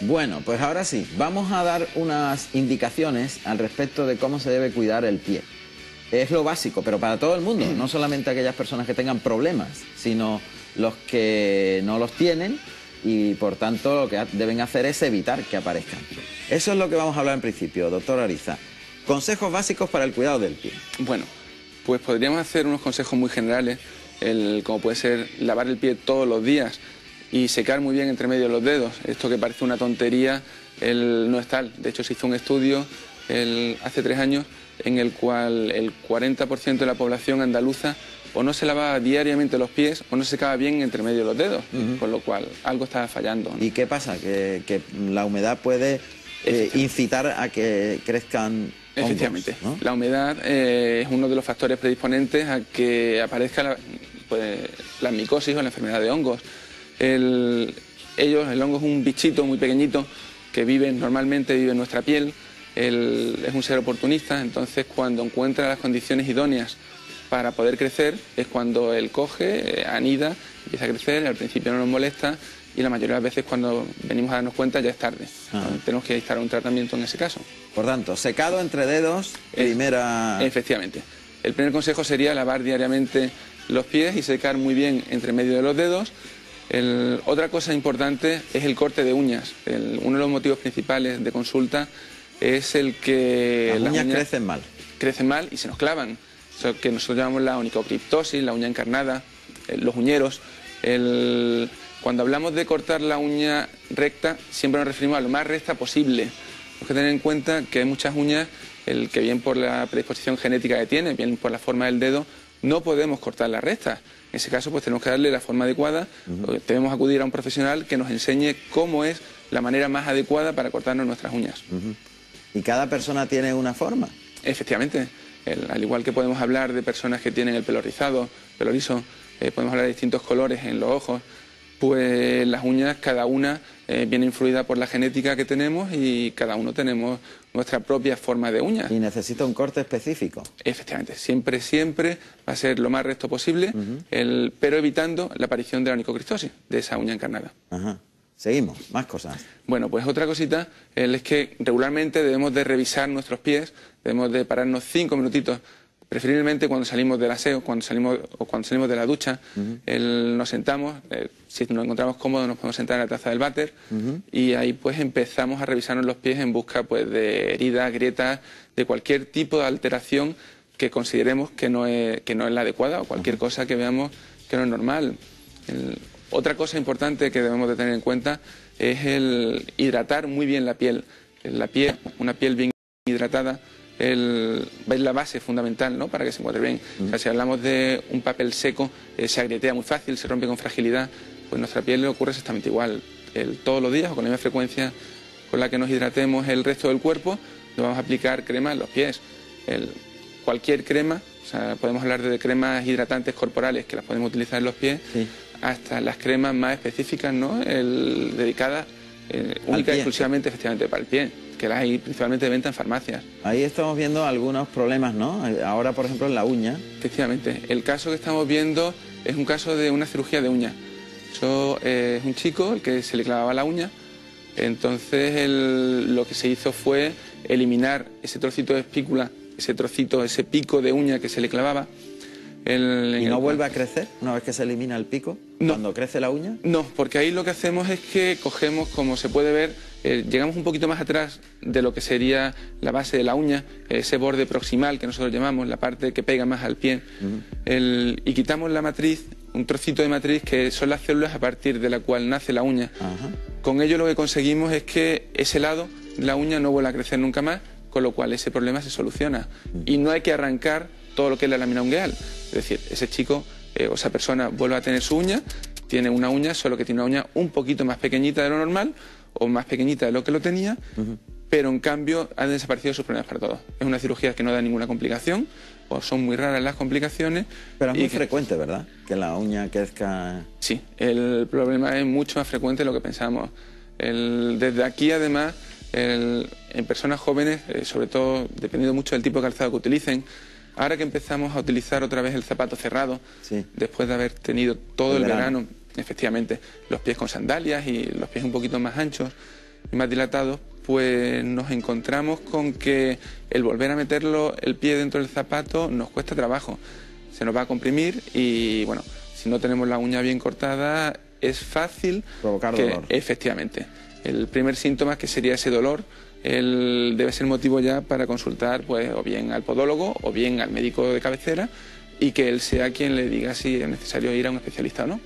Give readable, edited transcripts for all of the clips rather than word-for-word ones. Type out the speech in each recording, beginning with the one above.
Bueno, pues ahora sí, vamos a dar unas indicaciones al respecto de cómo se debe cuidar el pie. Es lo básico, pero para todo el mundo, no solamente aquellas personas que tengan problemas, sino los que no los tienen y por tanto lo que deben hacer es evitar que aparezcan. Eso es lo que vamos a hablar en principio, doctor Ariza. Consejos básicos para el cuidado del pie. Bueno, pues podríamos hacer unos consejos muy generales, como puede ser lavar el pie todos los días y secar muy bien entre medio los dedos. Esto que parece una tontería, no es tal. De hecho, se hizo un estudio hace 3 años en el cual el 40% de la población andaluza o no se lavaba diariamente los pies o no se secaba bien entre medio de los dedos, con lo cual algo estaba fallando, ¿no? ¿Y qué pasa? Que la humedad puede incitar a que crezcan hongos, efectivamente, ¿no? La humedad es uno de los factores predisponentes a que aparezca la micosis o la enfermedad de hongos. El hongo es un bichito muy pequeñito que normalmente vive en nuestra piel. Es un ser oportunista, entonces cuando encuentra las condiciones idóneas para poder crecer es cuando él coge, anida, empieza a crecer, al principio no nos molesta y la mayoría de las veces cuando venimos a darnos cuenta ya es tarde. Tenemos que instalar un tratamiento en ese caso. Por tanto, secado entre dedos, primera... Efectivamente. El primer consejo sería lavar diariamente los pies y secar muy bien entre medio de los dedos. Otra cosa importante es el corte de uñas. Uno de los motivos principales de consulta es el que las uñas crecen mal. Crecen mal y se nos clavan. Eso que nosotros llamamos la onicocriptosis, la uña encarnada, los uñeros. Cuando hablamos de cortar la uña recta, siempre nos referimos a lo más recta posible. Tenemos que tener en cuenta que hay muchas uñas que bien por la predisposición genética que tienen, bien por la forma del dedo, no podemos cortarlas rectas. En ese caso, pues tenemos que darle la forma adecuada. Debemos acudir a un profesional que nos enseñe cómo es la manera más adecuada para cortarnos nuestras uñas. ¿Y cada persona tiene una forma? Efectivamente. Al igual que podemos hablar de personas que tienen el pelo rizado, pelo liso, podemos hablar de distintos colores en los ojos, pues las uñas, cada una viene influida por la genética que tenemos y cada uno tenemos nuestra propia forma de uñas. ¿Y necesita un corte específico? Efectivamente, siempre va a ser lo más recto posible, pero evitando la aparición de la onicocriptosis, de esa uña encarnada. Seguimos, más cosas. Bueno, pues otra cosita es que regularmente debemos de revisar nuestros pies, debemos de pararnos 5 minutitos, preferiblemente cuando salimos del aseo, cuando salimos de la ducha, nos sentamos, si nos encontramos cómodos nos podemos sentar en la taza del váter y ahí pues empezamos a revisarnos los pies en busca pues de heridas, grietas, de cualquier tipo de alteración que consideremos que no es la adecuada o cualquier cosa que veamos que no es normal. Otra cosa importante que debemos de tener en cuenta es el hidratar muy bien la piel. Una piel bien hidratada es la base fundamental, ¿no?, para que se encuentre bien. O sea, si hablamos de un papel seco, se agrietea muy fácil, se rompe con fragilidad, pues nuestra piel le ocurre exactamente igual. Todos los días o con la misma frecuencia con la que nos hidratemos el resto del cuerpo, nos vamos a aplicar crema en los pies. Cualquier crema, o sea, podemos hablar de cremas hidratantes corporales que las podemos utilizar en los pies, hasta las cremas más específicas, ¿no?, dedicadas única y exclusivamente efectivamente para el pie, que las hay principalmente de venta en farmacias. Ahí estamos viendo algunos problemas, ¿no? Ahora, por ejemplo, en la uña. Efectivamente. El caso que estamos viendo es un caso de una cirugía de uña. Eso es un chico el que se le clavaba la uña. Entonces lo que se hizo fue eliminar ese trocito de espícula, ese pico de uña que se le clavaba. ¿Y no vuelve a crecer una vez que se elimina el pico? No. ¿Cuando crece la uña? No, porque ahí lo que hacemos es que cogemos, como se puede ver, llegamos un poquito más atrás de lo que sería la base de la uña, ese borde proximal que nosotros llamamos, la parte que pega más al pie, y quitamos la matriz, un trocito de matriz que son las células a partir de la cual nace la uña. Con ello lo que conseguimos es que ese lado de la uña no vuelva a crecer nunca más, con lo cual ese problema se soluciona. Y no hay que arrancar todo lo que es la lámina ungueal. Es decir, ese chico o esa persona vuelve a tener su uña, tiene una uña, solo que tiene una uña un poquito más pequeñita de lo normal o más pequeñita de lo que lo tenía, pero en cambio han desaparecido sus problemas para todos. Es una cirugía que no da ninguna complicación, o son muy raras las complicaciones. Pero es muy frecuente, ¿verdad?, que la uña crezca. Sí, el problema es mucho más frecuente de lo que pensamos. Desde aquí, además, en personas jóvenes, sobre todo dependiendo mucho del tipo de calzado que utilicen, ahora que empezamos a utilizar otra vez el zapato cerrado, después de haber tenido todo el verano, efectivamente, los pies con sandalias y los pies un poquito más anchos, y más dilatados, pues nos encontramos con que el volver a meterlo el pie dentro del zapato nos cuesta trabajo. Se nos va a comprimir y, bueno, si no tenemos la uña bien cortada, es fácil provocar dolor. Efectivamente. El primer síntoma, que sería ese dolor, debe ser motivo ya para consultar, pues, o bien al podólogo o bien al médico de cabecera, y que él sea quien le diga si es necesario ir a un especialista o no.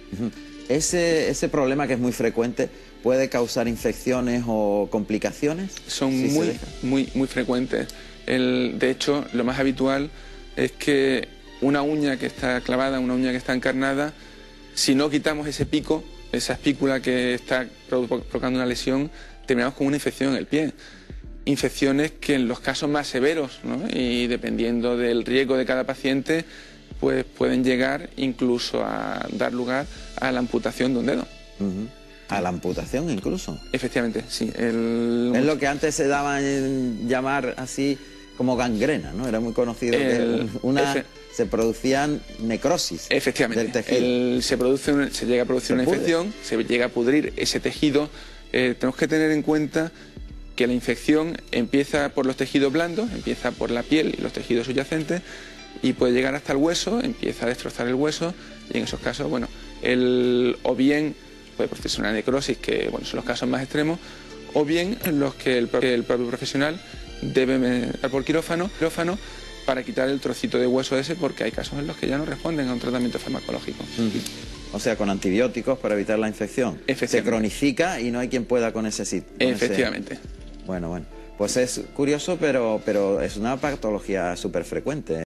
Ese problema, que es muy frecuente, ¿puede causar infecciones o complicaciones? Son muy frecuentes. De hecho, lo más habitual es que una uña que está clavada, una uña que está encarnada, si no quitamos ese pico, esa espícula que está provocando una lesión, terminamos con una infección en el pie. Infecciones que en los casos más severos, ¿no?, y dependiendo del riesgo de cada paciente, pues pueden llegar incluso a dar lugar a la amputación de un dedo. ¿A la amputación incluso? Efectivamente, sí. Es lo que antes se daba en llamar así como gangrena, ¿no? Era muy conocido que se producían necrosis del tejido. Se llega a producir una infección, se llega a pudrir ese tejido. Tenemos que tener en cuenta que la infección empieza por los tejidos blandos, empieza por la piel y los tejidos subyacentes, y puede llegar hasta el hueso, empieza a destrozar el hueso, y en esos casos, bueno, o bien puede producirse una necrosis, que, bueno, son los casos más extremos, o bien en los que el propio profesional debe entrar por quirófano para quitar el trocito de hueso ese, porque hay casos en los que ya no responden a un tratamiento farmacológico. O sea, con antibióticos para evitar la infección. Se cronifica y no hay quien pueda con ese sitio. Efectivamente. Bueno, pues es curioso, pero es una patología súper frecuente.